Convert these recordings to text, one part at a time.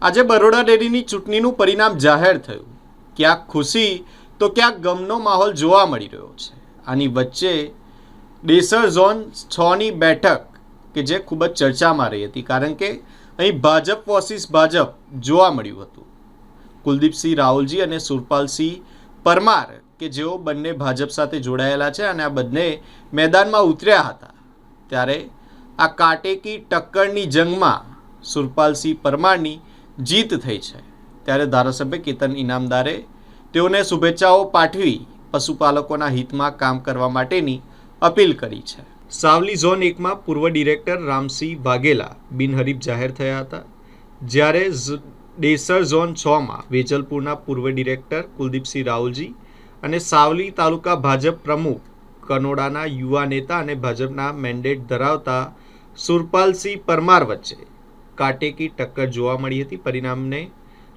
આજે બરોડા ડેરીની ચૂંટણીનું પરિણામ જાહેર થયું. ક્યાંક ખુશી તો ક્યાંક ગમનો માહોલ જોવા મળી રહ્યો છે. આની વચ્ચે ડેસર ઝોન 6ની બેઠક કે જે ખૂબ જ ચર્ચામાં રહી હતી, કારણ કે અહીં ભાજપ વર્સિસ ભાજપ જોવા મળ્યું હતું. કુલદીપસિંહ રાહુલજી અને સુરપાલસિંહ પરમાર કે જેઓ બંને ભાજપ સાથે જોડાયેલા છે અને આ બંને મેદાનમાં ઉતર્યા હતા, ત્યારે આ કાટેકી ટક્કરની જંગમાં સુરપાલસિંહ પરમારની જીત થઈ છે. ત્યારે ધારાસભ્ય કેતન ઇનામદારે તેઓને શુભેચ્છાઓ પાઠવી પશુપાલકોના હિતમાં કામ કરવા માટેની અપીલ કરી છે. સાવલી ઝોન 1માં પૂર્વ ડિરેક્ટર રામસિંહ વાઘેલા બિનહરીફ જાહેર થયા હતા, જ્યારે ડેસર ઝોન 6માં વેજલપુરના પૂર્વ ડિરેક્ટર કુલદીપસિંહ રાહુલજી અને સાવલી તાલુકા ભાજપ પ્રમુખ કનોડાના યુવા નેતા અને ભાજપના મેન્ડેટ ધરાવતા સુરપાલસિંહ પરમાર વચ્ચે કાટેકી ટક્કર જોવા મળી હતી. પરિણામને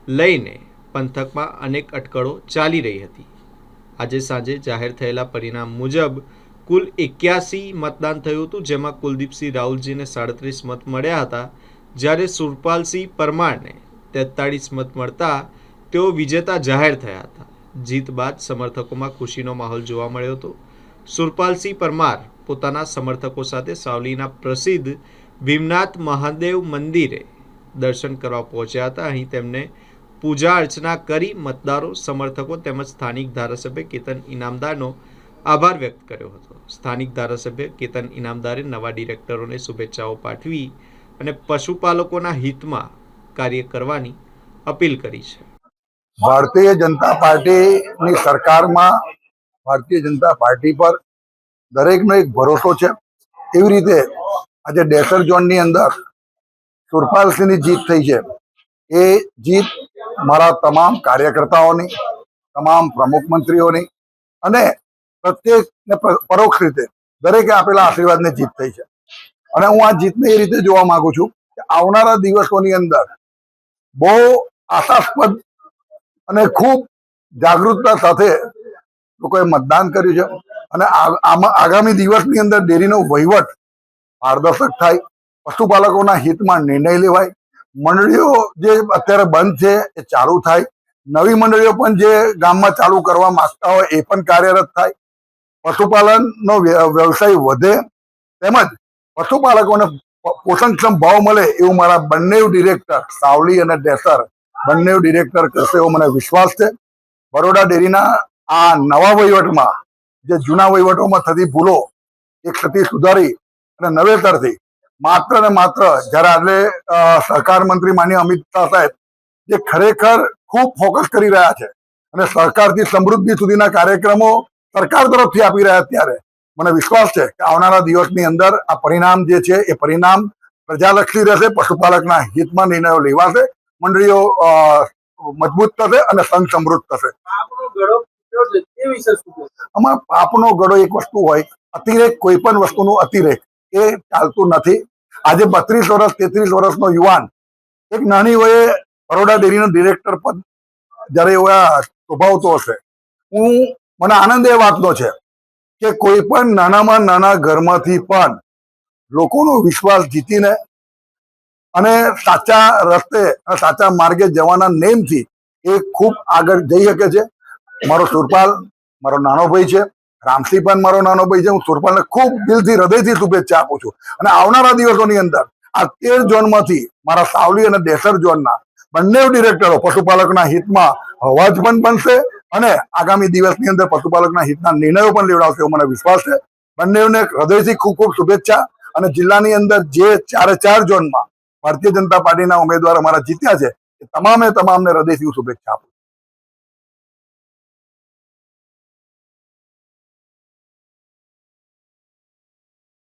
લઈને પંથકમાં અનેક અટકળો ચાલી રહી હતી. આજે સાંજે જાહેર થયેલા પરિણામ મુજબ કુલ 81 મતદાન થયું હતું, જેમાં કુલદીપસિંહ રાહુલજીને 37 મત મળ્યા હતા, જ્યારે સુરપાલસિંહ પરમારને 43 મત મળતા તેઓ વિજેતા જાહેર થયા હતા. જીત બાદ સમર્થકોમાં ખુશીનો માહોલ જોવા મળ્યો હતો. સુરપાલસિંહ પરમાર પોતાના સમર્થકો સાથે સાવલીના પ્રસિદ્ધ ભીમનાથ મહાદેવ મંદિરે દર્શન કરવા પહોંચ્યા હતા. અહીં તેમને પૂજા અર્ચના કરી મતદારો, સમર્થકો તેમજ સ્થાનિક ધારાસભ્ય કેતન ઇનામદારનો આભાર વ્યક્ત કર્યો હતો. સ્થાનિક ધારાસભ્ય કેતન ઇનામદારે નવા ડિરેક્ટરોને શુભેચ્છાઓ પાઠવી અને પશુપાલકોના હિતમાં કાર્ય કરવાની અપીલ કરી છે. ભારતીય જનતા પાર્ટીની સરકારમાં ભારતીય જનતા પાર્ટી પર દરેકનો એક ભરોસો છે. એવી રીતે આજે ડેસર ઝોનની અંદર સુરપાલસિંહની જીત થઈ છે. એ જીત મારા તમામ કાર્યકર્તાઓની, તમામ પ્રમુખ મંત્રીઓની અને પ્રત્યેક ને પરોક્ષ રીતે દરેકે આપેલા આશીર્વાદની જીત થઈ છે. અને હું આ જીતને એ રીતે જોવા માંગુ છું કે આવનારા દિવસોની અંદર બહુ આશાસ્પદ અને ખૂબ જાગૃતતા સાથે લોકોએ મતદાન કર્યું છે. અને આગામી દિવસની અંદર ડેરીનો વહીવટ પારદર્શક થાય, પશુપાલકોના હિતમાં નિર્ણય લેવાય, મંડળીઓ જે અત્યારે બંધ છે એ ચાલુ થાય, નવી મંડળીઓ પણ જે ગામમાં ચાલુ કરવા માંગતા હોય એ પણ કાર્યરત થાય, પશુપાલનનો વ્યવસાય વધે, તેમજ પશુપાલકોને પોષણક્ષમ ભાવ મળે એવું મારા બંને ડિરેક્ટર સાવલી અને ડેસર બંને ડિરેક્ટર કરશે એવો મને વિશ્વાસ છે. બરોડા ડેરીના આ નવા વહીવટમાં જે જૂના વહીવટોમાં થતી ભૂલો એક થતી સુધારી અને નવેસરથી માત્ર ને માત્ર જ્યારે આજે સહકાર મંત્રી માન્ય અમિત શાહ સાહેબ જે ખરેખર ખૂબ ફોકસ કરી રહ્યા છે અને સહકારથી સમૃદ્ધિ સુધીના કાર્યક્રમો સરકાર તરફથી આપી રહ્યા, ત્યારે મને વિશ્વાસ છે કે આવનારા દિવસની અંદર આ પરિણામ જે છે એ પરિણામ પ્રજાલક્ષી રહેશે, પશુપાલકના હિતમાં નિર્ણયો લેવાશે, મંડળીઓ મજબૂત થશે અને સંઘ સમૃદ્ધ થશે. આમાં પાપનો ગળો એક વસ્તુ હોય, અતિરેક, કોઈ પણ વસ્તુનું અતિરેક એ ચાલતું નથી. આજે 32 વર્ષ 33 વર્ષનો યુવાન એક નાની વયે બરોડા ડેરીનો ડિરેક્ટર પદ જ્યારે એવા શોભાવતો હશે, મને આનંદ એ વાતનો છે કે કોઈ પણ નાનામાં નાના ઘરમાંથી પણ લોકોનો વિશ્વાસ જીતીને અને સાચા રસ્તે સાચા માર્ગે જવાના નેમથી એ ખૂબ આગળ જઈ શકે છે. મારો સુરપાલ મારો નાનો ભાઈ છે, રામસિંહ પણ મારો નાનો ભાઈ છે. હું સુરપાલને ખૂબ દિલથી, હૃદયથી શુભેચ્છા આપું છું. અને આવનારા દિવસોની અંદર આ 13 ઝોનમાંથી મારા સાવલી અને ડેસર ઝોનના બંને ડિરેક્ટરો પશુપાલકના હિતમાં અવાજ પણ બનશે અને આગામી દિવસની અંદર પશુપાલકના હિતના નિર્ણયો પણ લેવડાવશે એવો મને વિશ્વાસ છે. બંનેને હૃદયથી ખૂબ ખૂબ શુભેચ્છા. અને જિલ્લાની અંદર જે 4 ઝોનમાં ભારતીય જનતા પાર્ટીના ઉમેદવાર અમારા જીત્યા છે એ તમામને હૃદયથી શુભેચ્છા આપું.